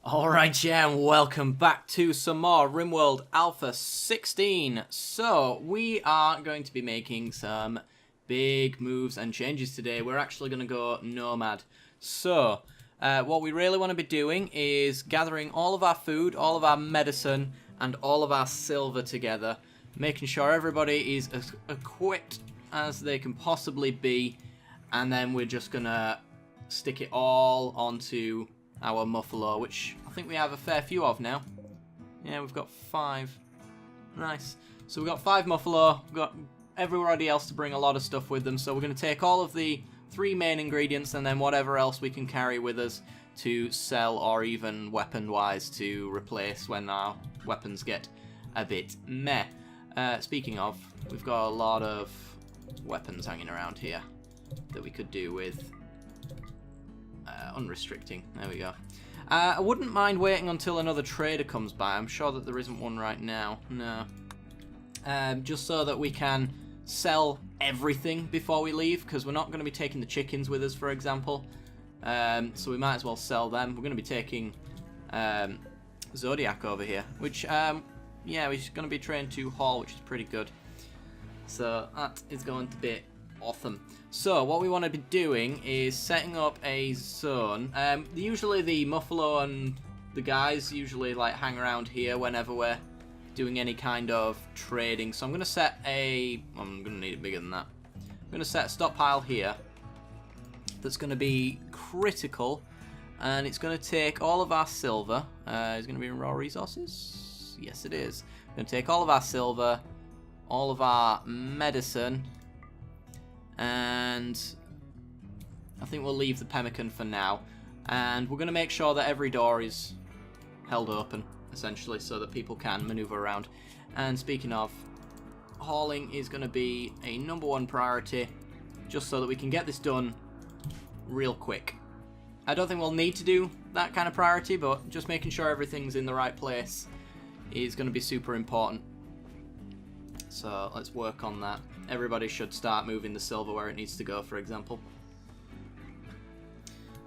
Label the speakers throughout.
Speaker 1: Alright, yeah, and welcome back to some more Rimworld Alpha 16. So, we are going to be making some big moves and changes today. We're actually going to go nomad. So, what we really want to be doing is gathering all of our food, all of our medicine, and all of our silver together. Making sure everybody is as equipped as they can possibly be. And then we're just going to stick it all onto our muffalo, which I think we have a fair few of now. Yeah, we've got 5. Nice. So we've got 5 muffalo. We've got everybody else to bring a lot of stuff with them. So we're going to take all of the 3 main ingredients and then whatever else we can carry with us to sell or even weapon-wise to replace when our weapons get a bit meh. Speaking of, we've got a lot of weapons hanging around here that we could do with unrestricting. There we go. I wouldn't mind waiting until another trader comes by. I'm sure that there isn't one right now. No. Just so that we can sell everything before we leave, because we're not going to be taking the chickens with us, for example. So we might as well sell them. We're going to be taking Zodiac over here, which, yeah, he's going to be trained to haul, which is pretty good. So that is going to be awesome. So what we want to be doing is setting up a zone. Usually the muffalo and the guys usually like hang around here whenever we're doing any kind of trading. So I'm going to set I'm going to need it bigger than that. I'm going to set a stockpile here that's going to be critical, and it's going to take all of our silver. Is it going to be in raw resources? Yes, it is. I'm going to take all of our silver, all of our medicine, and I think we'll leave the pemmican for now. And we're going to make sure that every door is held open, essentially, so that people can maneuver around. And speaking of, hauling is going to be a #1 priority, just so that we can get this done real quick. I don't think we'll need to do that kind of priority, but just making sure everything's in the right place is going to be super important. So let's work on that. Everybody should start moving the silver where it needs to go, for example.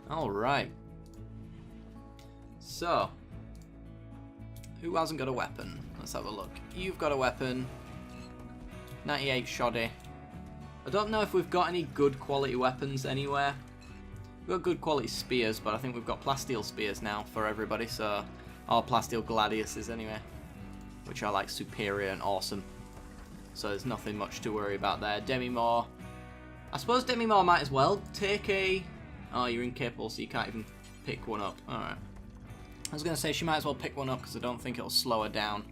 Speaker 1: Alright. So, who hasn't got a weapon? Let's have a look. You've got a weapon. 98 shoddy. I don't know if we've got any good quality weapons anywhere. We've got good quality spears, but I think we've got plasteel spears now for everybody, so... Or plasteel gladiuses anyway. Which are like superior and awesome. So there's nothing much to worry about there. Demi-Moore. I suppose Demi-Moore might as well take a... Oh, you're incapable, so you can't even pick one up. Alright. I was going to say she might as well pick one up because I don't think it'll slow her down.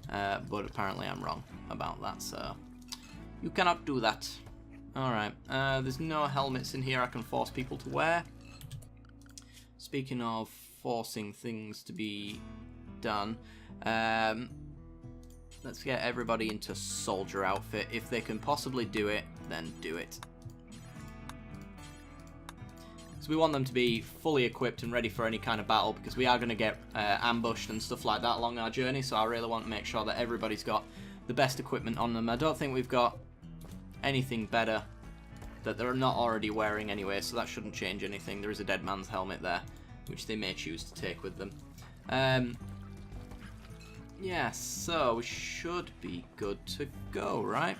Speaker 1: But apparently I'm wrong about that, so... You cannot do that. Alright. There's no helmets in here I can force people to wear. Speaking of forcing things to be done... Let's get everybody into soldier outfit. If they can possibly do it, then do it. So we want them to be fully equipped and ready for any kind of battle, because we are going to get ambushed and stuff like that along our journey, so I really want to make sure that everybody's got the best equipment on them. I don't think we've got anything better that they're not already wearing anyway, so that shouldn't change anything. There is a dead man's helmet there, which they may choose to take with them. Yeah, so we should be good to go, right?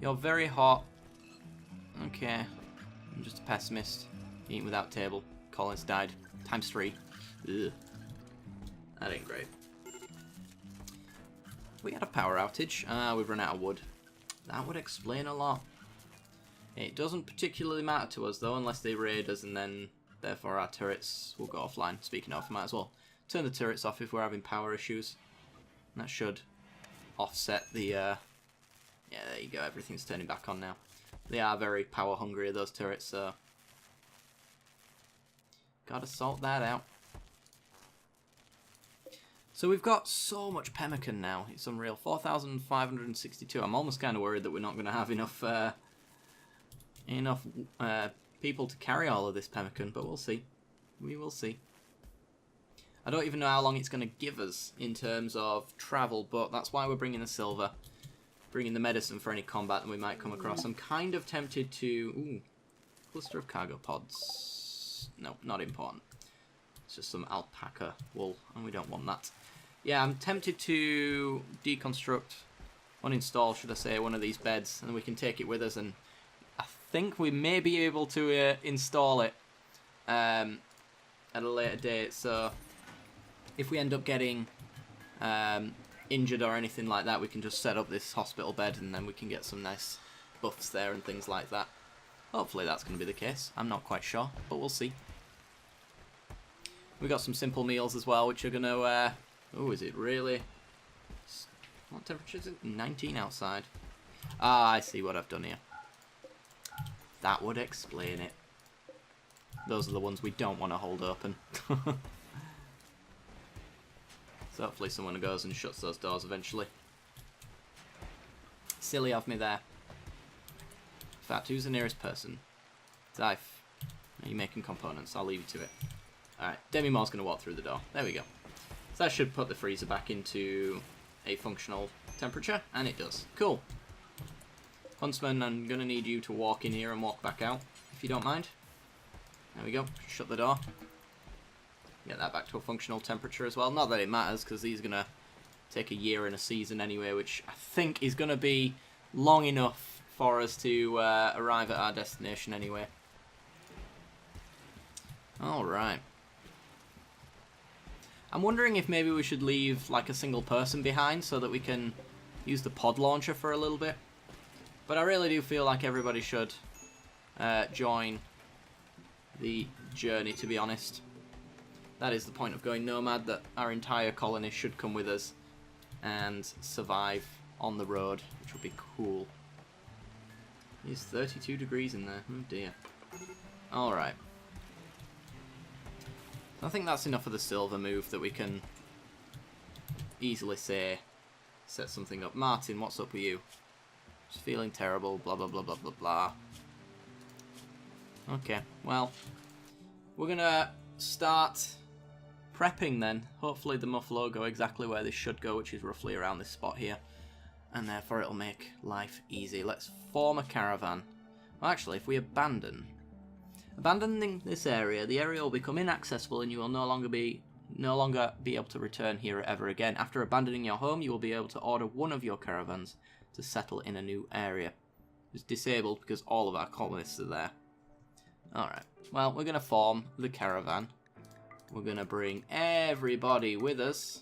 Speaker 1: You're very hot. Okay. I'm just a pessimist. Eating without table. Colonists died. ×3. Ugh. That ain't great. We had a power outage. We've run out of wood. That would explain a lot. It doesn't particularly matter to us, though, unless they raid us, and then, therefore, our turrets will go offline. Speaking of, might as well turn the turrets off if we're having power issues. That should offset the... Yeah, there you go. Everything's turning back on now. They are very power hungry, those turrets, so... Gotta sort that out. So we've got so much pemmican now. It's unreal. 4,562. I'm almost kind of worried that we're not going to have enough... people to carry all of this pemmican, but we'll see. We will see. I don't even know how long it's going to give us in terms of travel, but that's why we're bringing the silver. Bringing the medicine for any combat that we might come across. I'm kind of tempted to... Ooh. Cluster of cargo pods. No, not important. It's just some alpaca wool, and we don't want that. Yeah, I'm tempted to uninstall, should I say, one of these beds, and we can take it with us, and I think we may be able to install it at a later date, so if we end up getting injured or anything like that, we can just set up this hospital bed, and then we can get some nice buffs there and things like that. Hopefully that's going to be the case. I'm not quite sure, but we'll see. We got some simple meals as well, which are going to... oh, is it really? What temperature is it? 19 outside. Ah, I see what I've done here. That would explain it. Those are the ones we don't want to hold open. So hopefully someone goes and shuts those doors eventually. Silly of me there. In fact, who's the nearest person? Zyph. Are you making components? I'll leave you to it. Alright, Demi-Moore's going to walk through the door. There we go. So that should put the freezer back into a functional temperature, and it does. Cool. Huntsman, I'm going to need you to walk in here and walk back out, if you don't mind. There we go. Shut the door. Get that back to a functional temperature as well. Not that it matters, because these are going to take a year and a season anyway, which I think is going to be long enough for us to arrive at our destination anyway. Alright. I'm wondering if maybe we should leave like a single person behind so that we can use the pod launcher for a little bit. But I really do feel like everybody should join the journey, to be honest. That is the point of going nomad, that our entire colony should come with us and survive on the road, which would be cool. It's 32 degrees in there. Oh dear. Alright. I think that's enough of the silver move that we can easily say, set something up. Martin, what's up with you? Just feeling terrible, blah blah blah blah blah blah. Okay, well, we're gonna start prepping then. Hopefully the muff will go exactly where they should go, which is roughly around this spot here. And therefore it'll make life easy. Let's form a caravan. Well, actually, if we abandoning this area, the area will become inaccessible and you will no longer be able to return here ever again. After abandoning your home, you will be able to order one of your caravans to settle in a new area. It's disabled because all of our colonists are there. Alright, well, we're going to form the caravan. We're going to bring everybody with us.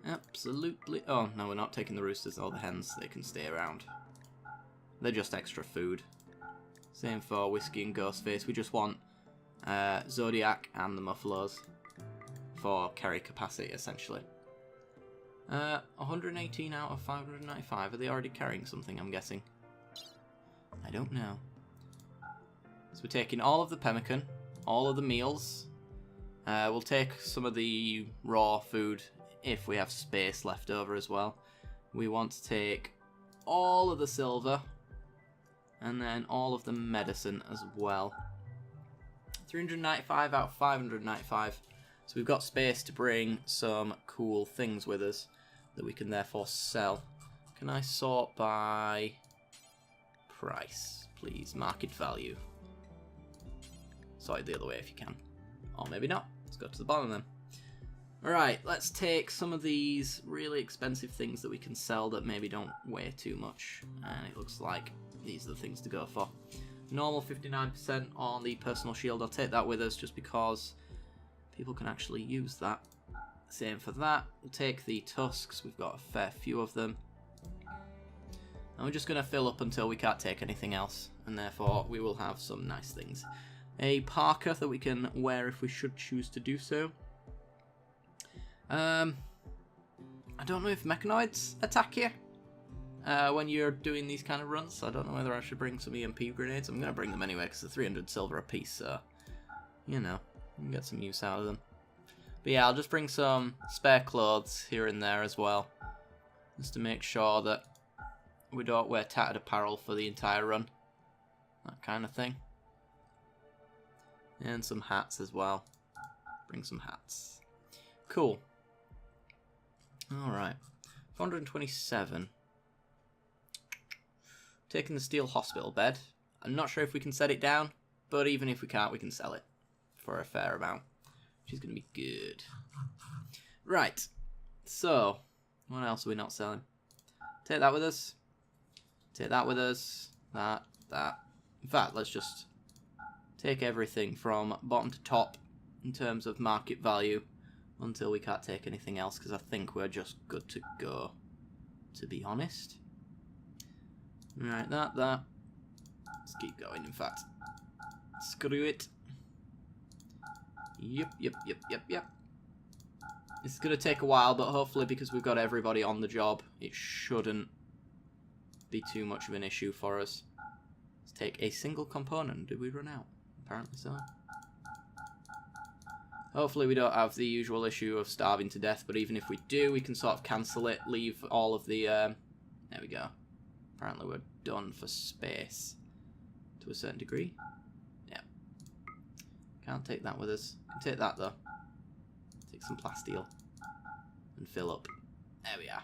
Speaker 1: Absolutely. Oh, no, we're not taking the roosters or the hens. They can stay around. They're just extra food. Same for Whiskey and Ghostface. We just want Zodiac and the Muffalos for carry capacity, essentially. 118 out of 595. Are they already carrying something, I'm guessing? I don't know. So we're taking all of the pemmican, all of the meals. We'll take some of the raw food if we have space left over as well. We want to take all of the silver and then all of the medicine as well. 395 out of 595. So we've got space to bring some cool things with us that we can therefore sell. Can I sort by price, please? Market value. Sort it the other way if you can. Or maybe not. Let's go to the bottom then. Alright, let's take some of these really expensive things that we can sell that maybe don't weigh too much. And it looks like these are the things to go for. Normal 59% on the personal shield. I'll take that with us just because people can actually use that. Same for that. We'll take the tusks. We've got a fair few of them. And we're just going to fill up until we can't take anything else. And therefore we will have some nice things. A parka that we can wear if we should choose to do so. I don't know if mechanoids attack you when you're doing these kind of runs, so I don't know whether I should bring some EMP grenades. I'm going to bring them anyway because they're 300 silver a piece, so, you know, we can get some use out of them. But yeah, I'll just bring some spare clothes here and there as well, just to make sure that we don't wear tattered apparel for the entire run, that kind of thing. And some hats as well. Bring some hats. Cool. Alright. 427. Taking the steel hospital bed. I'm not sure if we can set it down, but even if we can't, we can sell it. for a fair amount, which is going to be good. Right, so what else are we not selling? Take that with us. Take that with us. That. In fact, let's just take everything from bottom to top in terms of market value until we can't take anything else, because I think we're just good to go, to be honest. Right, that. Let's keep going, in fact. Screw it. Yep. It's going to take a while, but hopefully because we've got everybody on the job, it shouldn't be too much of an issue for us. Let's take a single component. Did we run out? Apparently so. Hopefully we don't have the usual issue of starving to death, but even if we do, we can sort of cancel it, leave all of the... there we go. Apparently we're done for space. To a certain degree. Yeah. Can't take that with us. Can take that though. Take some plasteel. And fill up. There we are.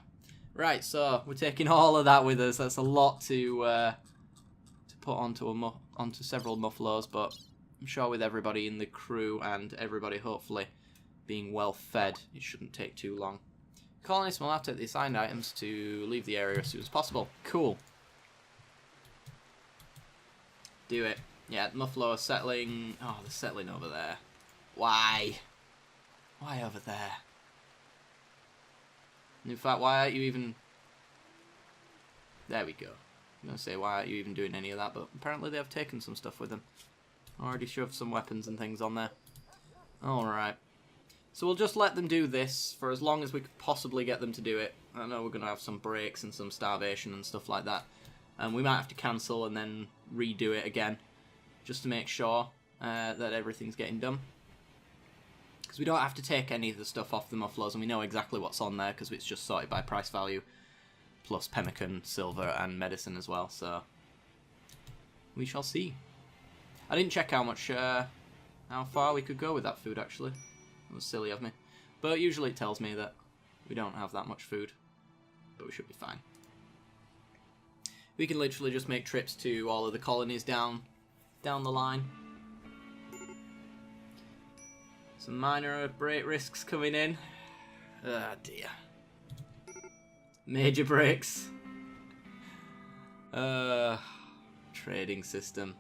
Speaker 1: Right, so we're taking all of that with us. That's a lot to put onto several mufflos, but I'm sure with everybody in the crew and everybody hopefully being well fed, it shouldn't take too long. Colonists will have to take the assigned items to leave the area as soon as possible. Cool. Do it. Yeah, mufflo are settling. Oh, they're settling over there. Why? Why over there? In fact, why aren't you even... There we go. I'm going to say, why aren't you even doing any of that? But apparently they have taken some stuff with them. Already shoved some weapons and things on there. Alright. So we'll just let them do this for as long as we could possibly get them to do it. I know we're going to have some breaks and some starvation and stuff like that. And we might have to cancel and then redo it again. Just to make sure that everything's getting done. Because we don't have to take any of the stuff off the mufflos, and we know exactly what's on there because it's just sorted by price value. Plus pemmican, silver, and medicine as well, so... We shall see. I didn't check how far we could go with that food, actually. That was silly of me. But usually it tells me that we don't have that much food. But we should be fine. We can literally just make trips to all of the colonies down the line. Some minor break risks coming in. Ah, dear. Major breaks. Trading system.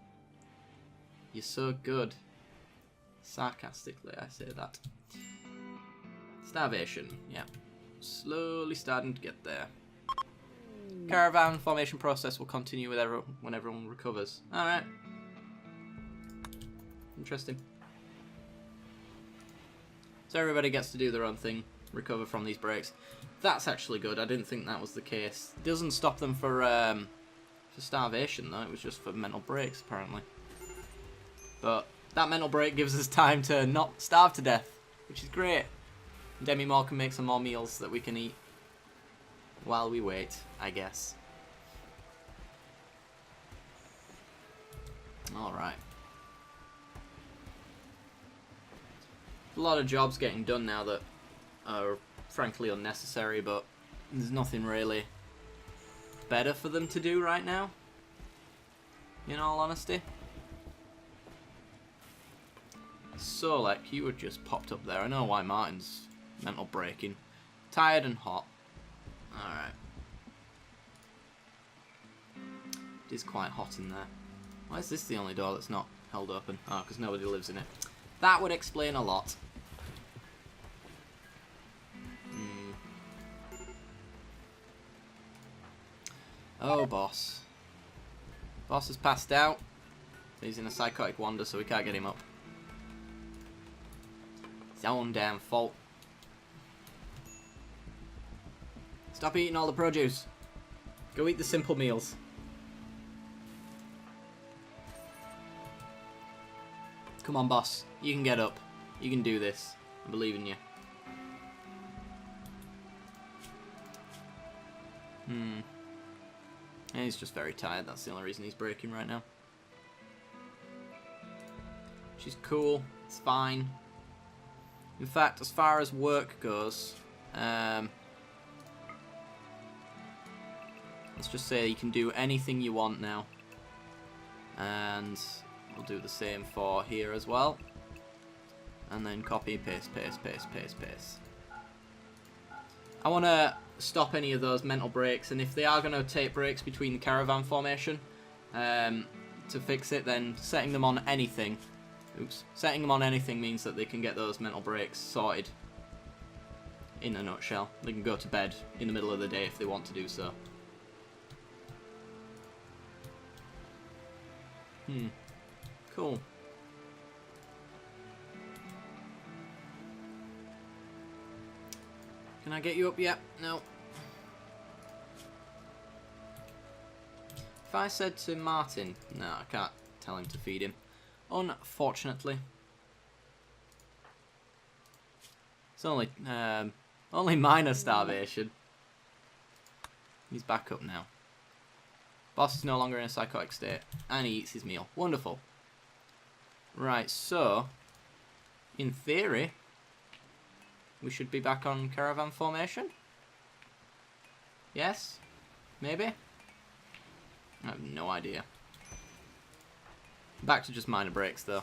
Speaker 1: You're so good. Sarcastically, I say that. Starvation, yeah. Slowly starting to get there. Caravan formation process will continue with when everyone recovers. Alright. Interesting. So everybody gets to do their own thing, recover from these breaks. That's actually good. I didn't think that was the case. It doesn't stop them for starvation, though. It was just for mental breaks, apparently. But that mental break gives us time to not starve to death, which is great. Demi Moore can make some more meals that we can eat while we wait, I guess. Alright. A lot of jobs getting done now that are frankly unnecessary, but there's nothing really better for them to do right now, in all honesty. Solek, you were just popped up there. I know why Martin's mental breaking. Tired and hot. Alright. It is quite hot in there. Why is this the only door that's not held open? Oh, because nobody lives in it. That would explain a lot. Oh, boss. Boss has passed out. He's in a psychotic wander, so we can't get him up. His own damn fault. Stop eating all the produce. Go eat the simple meals. Come on, boss. You can get up. You can do this. I believe in you. And he's just very tired. That's the only reason he's breaking right now. She's cool. It's fine. In fact, as far as work goes, let's just say you can do anything you want now. And we'll do the same for here as well. And then copy, paste, paste, paste, paste, paste. I want to stop any of those mental breaks, and if they are going to take breaks between the caravan formation to fix it, then setting them on anything. Oops. Setting them on anything means that they can get those mental breaks sorted. In a nutshell. They can go to bed in the middle of the day if they want to do so. Cool. Can I get you up yet? No. If I said to Martin... No, I can't tell him to feed him. Unfortunately. It's only minor starvation. He's back up now. Boss is no longer in a psychotic state. And he eats his meal. Wonderful. Right, so... in theory... we should be back on caravan formation? Yes? Maybe? I have no idea. Back to just minor breaks, though.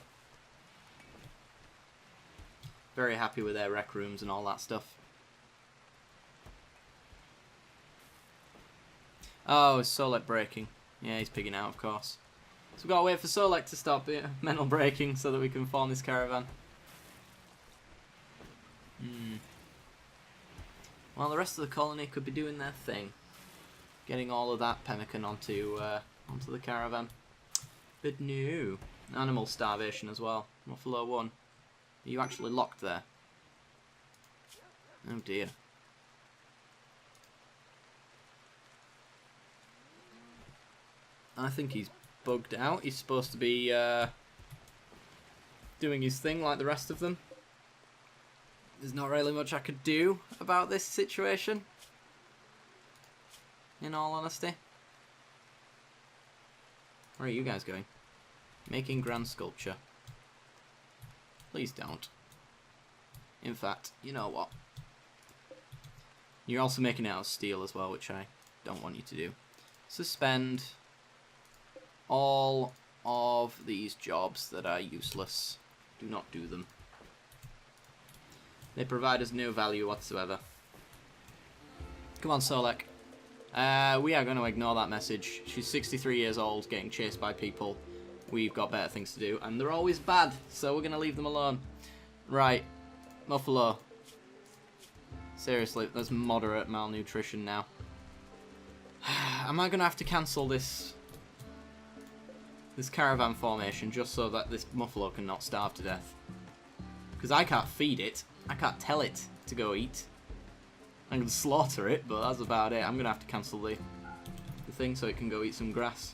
Speaker 1: Very happy with their rec rooms and all that stuff. Oh, it's Solek breaking. Yeah, he's pigging out, of course. So we've got to wait for Solek to stop mental breaking so that we can form this caravan. Well, the rest of the colony could be doing their thing. Getting all of that pemmican onto the caravan. But no. Animal starvation as well. Muffalo 1. Are you actually locked there? Oh dear. I think he's bugged out. He's supposed to be doing his thing like the rest of them. There's not really much I could do about this situation, in all honesty. Where are you guys going? Making grand sculpture. Please don't. In fact, you know what? You're also making it out of steel as well, which I don't want you to do. Suspend all of these jobs that are useless. Do not do them. They provide us no value whatsoever. Come on, Solek. We are going to ignore that message. She's 63 years old, getting chased by people. We've got better things to do, and they're always bad, so we're going to leave them alone. Right. Muffalo. Seriously, there's moderate malnutrition now. Am I going to have to cancel this caravan formation just so that this Muffalo can not starve to death? Because I can't feed it. I can't tell it to go eat. I can slaughter it, but that's about it. I'm going to have to cancel the thing so it can go eat some grass.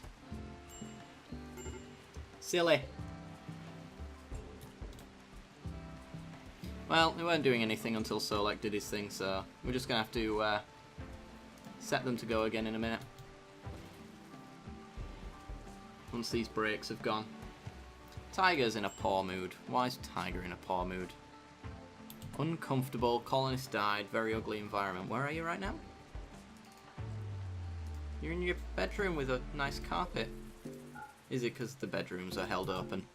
Speaker 1: Silly. Well, they weren't doing anything until Solek did his thing, so we're just going to have to set them to go again in a minute. Once these breaks have gone. Tiger's in a poor mood. Why is Tiger in a poor mood? Uncomfortable, colonist died, very ugly environment. Where are you right now? You're in your bedroom with a nice carpet. Is it because the bedrooms are held open?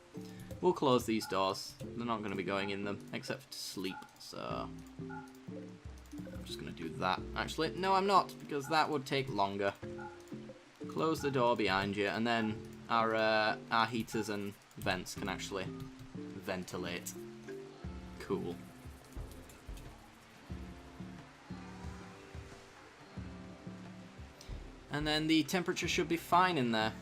Speaker 1: We'll close these doors. They're not going to be going in them, except to sleep, so... I'm just going to do that. Actually, no I'm not, because that would take longer. Close the door behind you, and then our heaters and vents can actually ventilate. Cool. And then the temperature should be fine in there.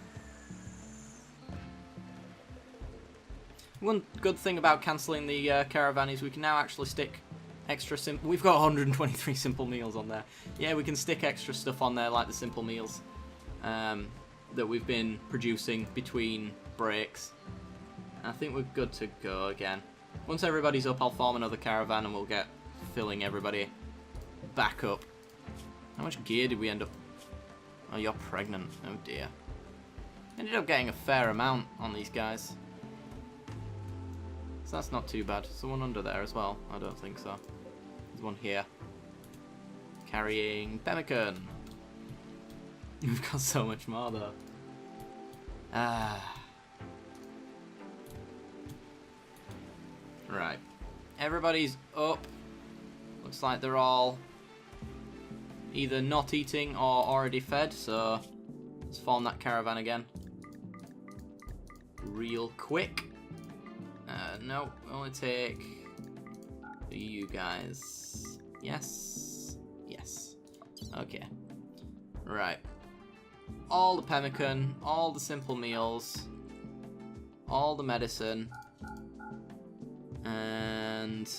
Speaker 1: One good thing about cancelling the caravan is we can now actually stick extra simple... We've got 123 simple meals on there. Yeah, we can stick extra stuff on there like the simple meals that we've been producing between breaks. I think we're good to go again. Once everybody's up, I'll form another caravan and we'll get filling everybody back up. How much gear did we end up... Oh, you're pregnant. Oh dear. Ended up getting a fair amount on these guys. So that's not too bad. Is there one under there as well? I don't think so. There's one here. Carrying pemmican. We've got so much more though. Ah. Right. Everybody's up. Looks like they're all either not eating or already fed, so let's form that caravan again. Real quick. No, only take you guys. Yes. Yes. Okay. Right. All the pemmican, all the simple meals, all the medicine, and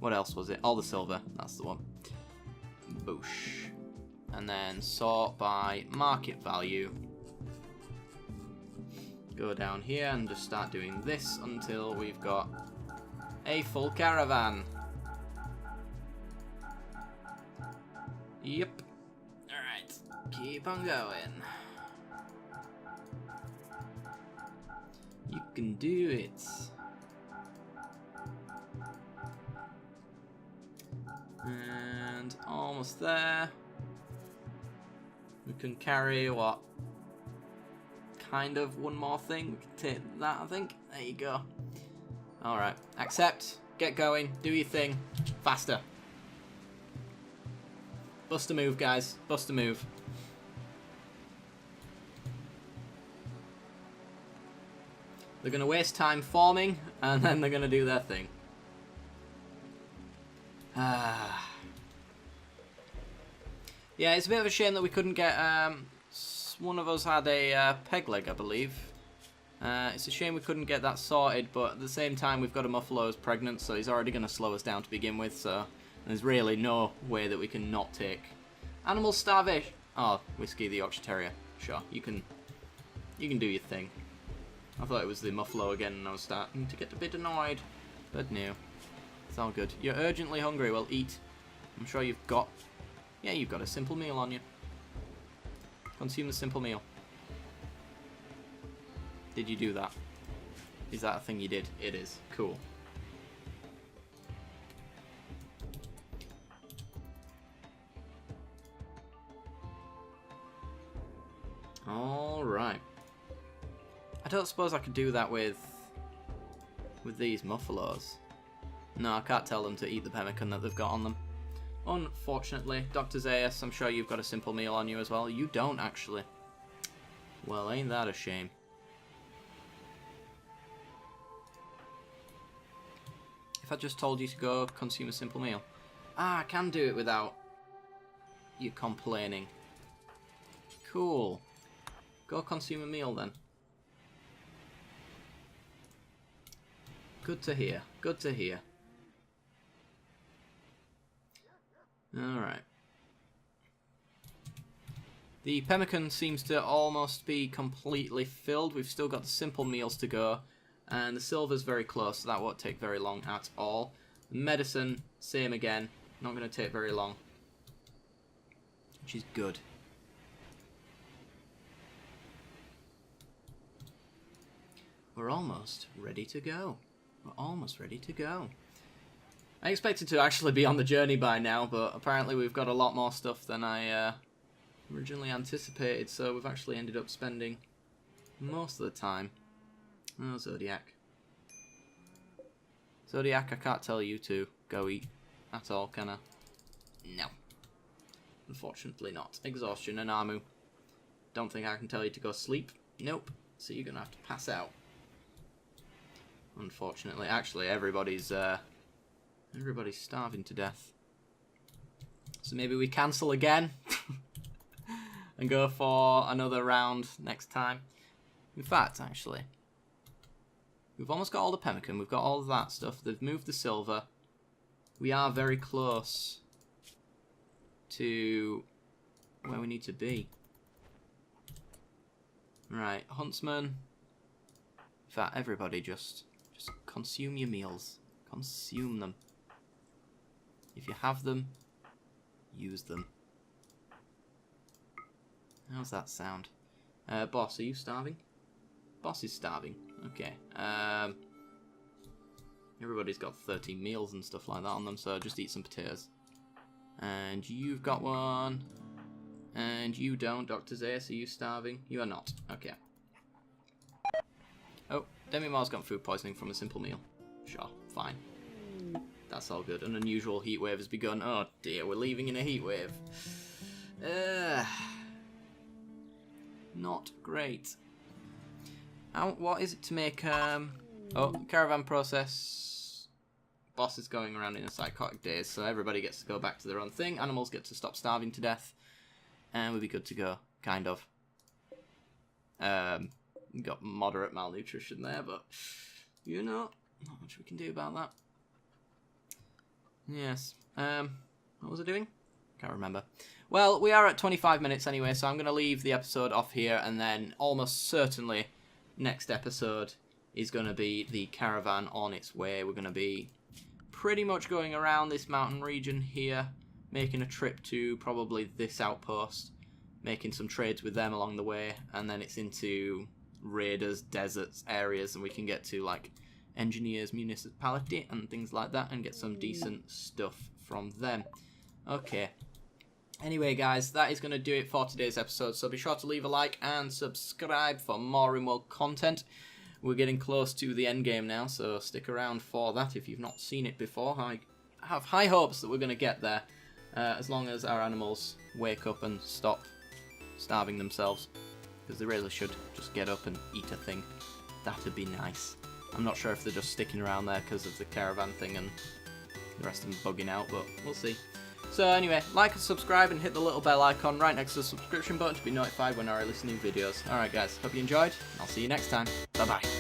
Speaker 1: what else was it? All the silver, that's the one. Boosh. And then sort by market value. Go down here and just start doing this until we've got a full caravan. Yep. Alright, keep on going. You can do it. And almost there. We can carry what? Kind of one more thing. We can take that, I think. There you go. Alright, accept. Get going. Do your thing. Faster. Bust a move, guys. Bust a move. They're going to waste time forming, and then they're going to do their thing. Yeah, it's a bit of a shame that we couldn't get... one of us had a peg leg, I believe. It's a shame we couldn't get that sorted, but at the same time we've got a Muffalo who's pregnant, so he's already going to slow us down to begin with, so there's really no way that we can not take animal starvation. Oh, Whiskey the Yorkshire Terrier. Sure, you can do your thing. I thought it was the Muffalo again, and I was starting to get a bit annoyed, but no, it's all good. You're urgently hungry. Well, eat. I'm sure you've got... Yeah, you've got a simple meal on you. Consume the simple meal. Did you do that? Is that a thing you did? It is. Cool. Alright. I don't suppose I could do that with these Muffalos. No, I can't tell them to eat the pemmican that they've got on them. Unfortunately, Dr. Zaius, I'm sure you've got a simple meal on you as well. You don't, actually. Well, ain't that a shame. If I just told you to go consume a simple meal. Ah, I can do it without you complaining. Cool. Go consume a meal then. Good to hear. Good to hear. Alright. The pemmican seems to almost be completely filled. We've still got the simple meals to go. And the silver's very close, so that won't take very long at all. Medicine, same again. Not going to take very long. Which is good. We're almost ready to go. We're almost ready to go. I expected to actually be on the journey by now, but apparently we've got a lot more stuff than I originally anticipated, so we've actually ended up spending most of the time. Oh, Zodiac. Zodiac, I can't tell you to go eat at all, can I? No. Unfortunately not. Exhaustion and Amu. Don't think I can tell you to go sleep. Nope. So you're gonna have to pass out. Unfortunately. Actually, everybody's starving to death. So maybe we cancel again and go for another round next time. In fact, actually, we've almost got all the pemmican. We've got all of that stuff. They've moved the silver. We are very close to where we need to be. Right, huntsman. In fact, everybody just consume your meals. Consume them. If you have them, use them. How's that sound? Boss, are you starving? Boss is starving. Okay. Everybody's got 13 meals and stuff like that on them, so just eat some potatoes. And you've got one. And you don't, Dr. Zaius. Are you starving? You are not. Okay. Oh, Demi-Mar's got food poisoning from a simple meal. Sure, fine. That's all good. An unusual heat wave has begun. Oh dear, we're leaving in a heat wave. Not great. What is it to make... Oh, caravan process. Boss is going around in a psychotic daze, so everybody gets to go back to their own thing. Animals get to stop starving to death. And we'll be good to go, kind of. Got moderate malnutrition there, but, you know, not much we can do about that. Yes. What was I doing? Can't remember. Well, we are at 25 minutes anyway, so I'm going to leave the episode off here, and then almost certainly next episode is going to be the caravan on its way. We're going to be pretty much going around this mountain region here, making a trip to probably this outpost, making some trades with them along the way, and then it's into raiders, deserts, areas, and we can get to, like, engineers, municipality, and things like that, and get some decent stuff from them. Okay. Anyway, guys, that is going to do it for today's episode, so be sure to leave a like and subscribe for more Rimworld content. We're getting close to the end game now, so stick around for that if you've not seen it before. I have high hopes that we're going to get there, as long as our animals wake up and stop starving themselves, because they really should just get up and eat a thing. That'd be nice. I'm not sure if they're just sticking around there because of the caravan thing and the rest of them bugging out, but we'll see. So anyway, like and subscribe and hit the little bell icon right next to the subscription button to be notified when I release new videos. Alright guys, hope you enjoyed, and I'll see you next time. Bye bye.